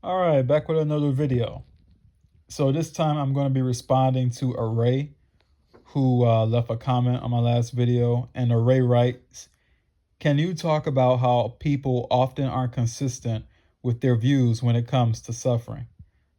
All right, back with another video. So this time I'm going to be responding to Array, who left a comment on my last video. And Array writes, can you talk about how people often aren't consistent with their views when it comes to suffering?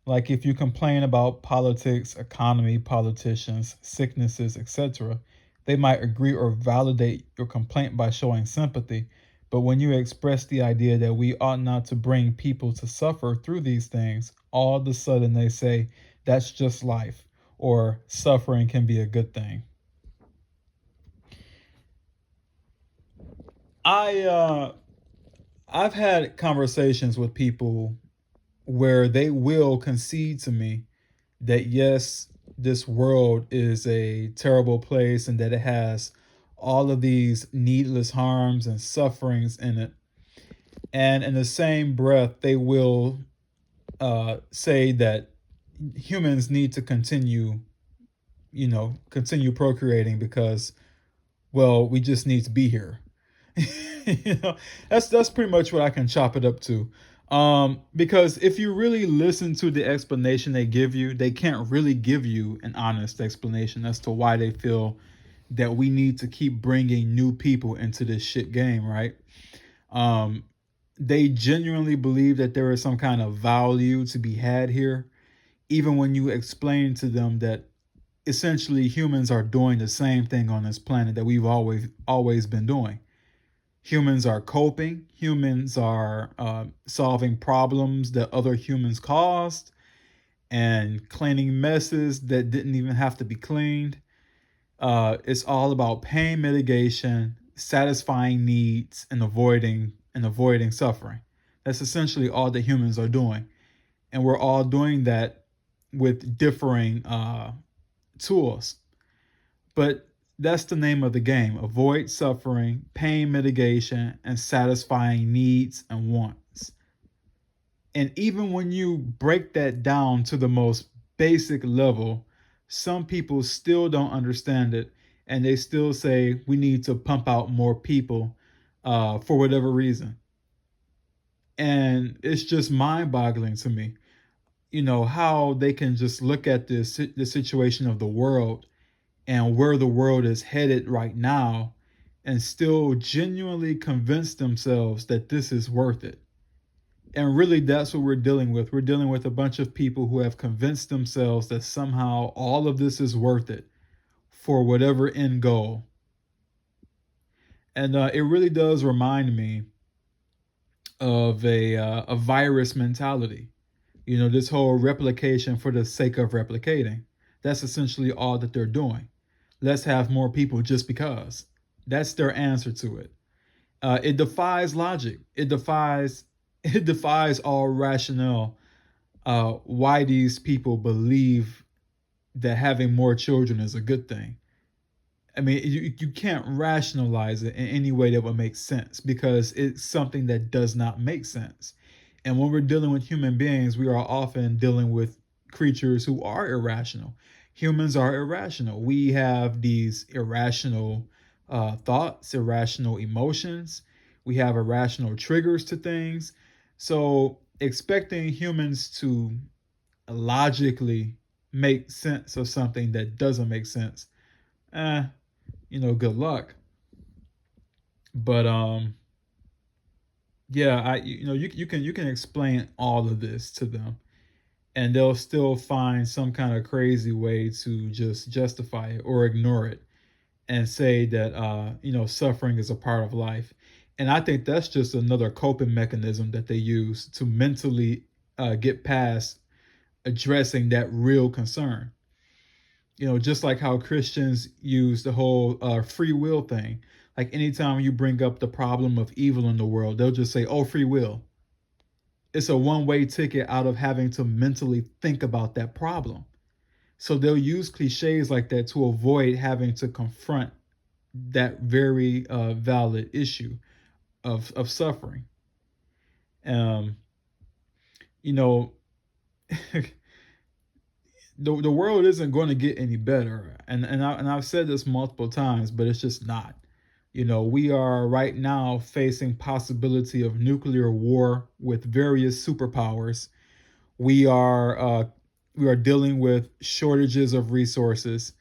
Like if you complain about politics, economy, politicians, sicknesses, etc., they might agree or validate your complaint by showing sympathy. But when you express the idea that we ought not to bring people to suffer through these things, all of a sudden they say that's just life or suffering can be a good thing. I I've had conversations with people where they will concede to me that yes, this world is a terrible place and that it has all of these needless harms and sufferings in it. And in the same breath, they will say that humans need to continue procreating because, well, we just need to be here. you know, that's pretty much what I can chop it up to. Because if you really listen to the explanation they give you, they can't really give you an honest explanation as to why they feel that we need to keep bringing new people into this shit game, right? Um, they genuinely believe that there is some kind of value to be had here, even when you explain to them that essentially humans are doing the same thing on this planet that we've always been doing. Humans are coping. Humans are solving problems that other humans caused and cleaning messes that didn't even have to be cleaned. It's all about pain mitigation, satisfying needs, and avoiding suffering. That's essentially all that humans are doing, and we're all doing that with differing tools. But that's the name of the game: avoid suffering, pain mitigation, and satisfying needs and wants. And even when you break that down to the most basic level, some people still don't understand it. And they still say we need to pump out more people for whatever reason. And it's just mind boggling to me, how they can just look at the situation of the world and where the world is headed right now and still genuinely convince themselves that this is worth it. And really, that's what we're dealing with. We're dealing with a bunch of people who have convinced themselves that somehow all of this is worth it for whatever end goal. And it really does remind me of a virus mentality. This whole replication for the sake of replicating. That's essentially all that they're doing. Let's have more people just because. That's their answer to it. It defies logic. It defies all rationale. Why these people believe that having more children is a good thing. I mean, you can't rationalize it in any way that would make sense because it's something that does not make sense. And when we're dealing with human beings, we are often dealing with creatures who are irrational. Humans are irrational. We have these irrational thoughts, irrational emotions. We have irrational triggers to things. So expecting humans to logically make sense of something that doesn't make sense, eh, good luck. But yeah, you can explain all of this to them, and they'll still find some kind of crazy way to just justify it or ignore it and say that suffering is a part of life. And I think that's just another coping mechanism that they use to mentally get past addressing that real concern. Just like how Christians use the whole free will thing. Like anytime you bring up the problem of evil in the world, they'll just say, oh, free will. It's a one-way ticket out of having to mentally think about that problem. So they'll use cliches like that to avoid having to confront that very valid issue of suffering. Um, you know, the world isn't going to get any better, and I've said this multiple times, but it's just not. We are right now facing possibility of nuclear war with various superpowers, We are uh, we are dealing with shortages of resources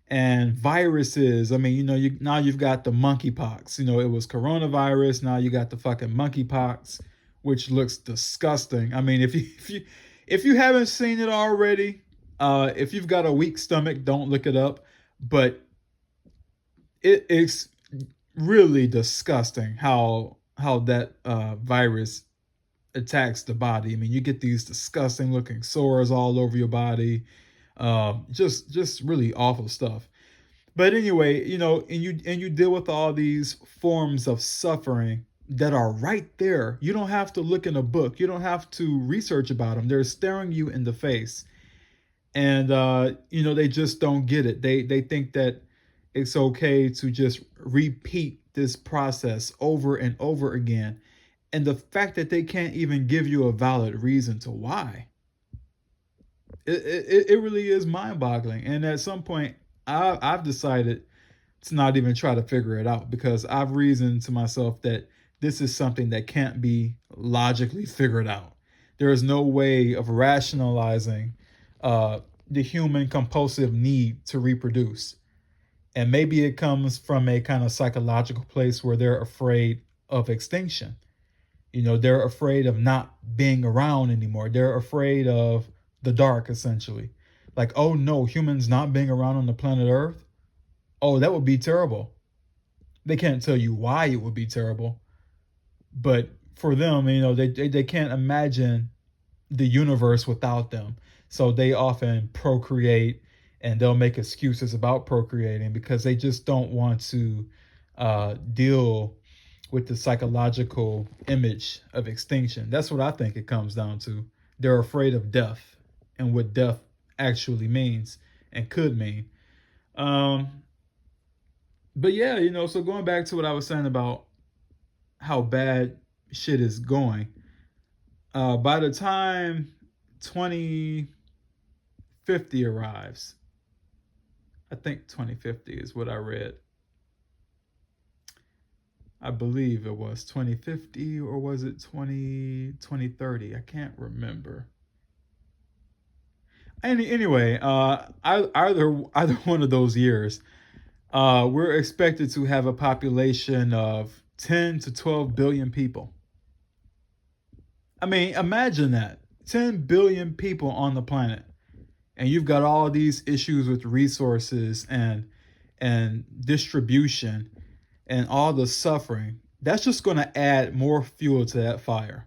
and viruses. I mean, now you've got the monkeypox. It was coronavirus. Now you got the fucking monkeypox, which looks disgusting. I mean, if you haven't seen it already, if you've got a weak stomach, don't look it up. But it's really disgusting how that virus attacks the body. I mean, you get these disgusting looking sores all over your body. Just really awful stuff. But anyway, and you deal with all these forms of suffering that are right there. You don't have to look in a book. You don't have to research about them. They're staring you in the face, and they just don't get it. They think that it's okay to just repeat this process over and over again, and the fact that they can't even give you a valid reason to why. It really is mind-boggling. And at some point, I've decided to not even try to figure it out because I've reasoned to myself that this is something that can't be logically figured out. There is no way of rationalizing the human compulsive need to reproduce. And maybe it comes from a kind of psychological place where they're afraid of extinction. They're afraid of not being around anymore. They're afraid of the dark, essentially. Like, oh no, humans not being around on the planet Earth. Oh, that would be terrible. They can't tell you why it would be terrible, but for them, they can't imagine the universe without them. So they often procreate, and they'll make excuses about procreating because they just don't want to deal with the psychological image of extinction. That's what I think it comes down to. They're afraid of death and what death actually means and could mean. Um, but yeah, so going back to what I was saying about how bad shit is going, by the time 2050 arrives, I think 2050 is what I read. I believe it was 2050, or was it 2030? I can't remember. Anyway, either one of those years, we're expected to have a population of 10 to 12 billion people. I mean, imagine that, 10 billion people on the planet, and you've got all these issues with resources and distribution and all the suffering. That's just going to add more fuel to that fire.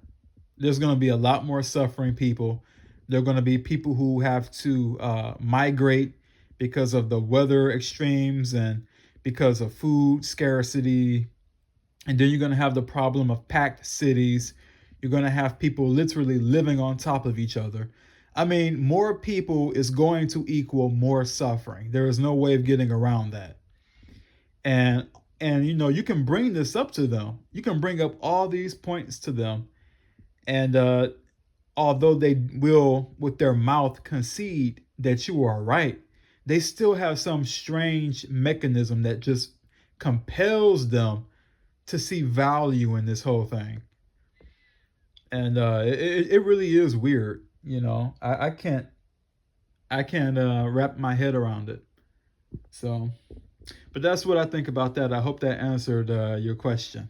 There's going to be a lot more suffering people. There are going to be people who have to migrate because of the weather extremes and because of food scarcity. And then you're going to have the problem of packed cities. You're going to have people literally living on top of each other. I mean, more people is going to equal more suffering. There is no way of getting around that. And you can bring this up to them. You can bring up all these points to them, and although they will with their mouth concede that you are right, they still have some strange mechanism that just compels them to see value in this whole thing. And it really is weird. I can't wrap my head around it. So, but that's what I think about that. I hope that answered your question.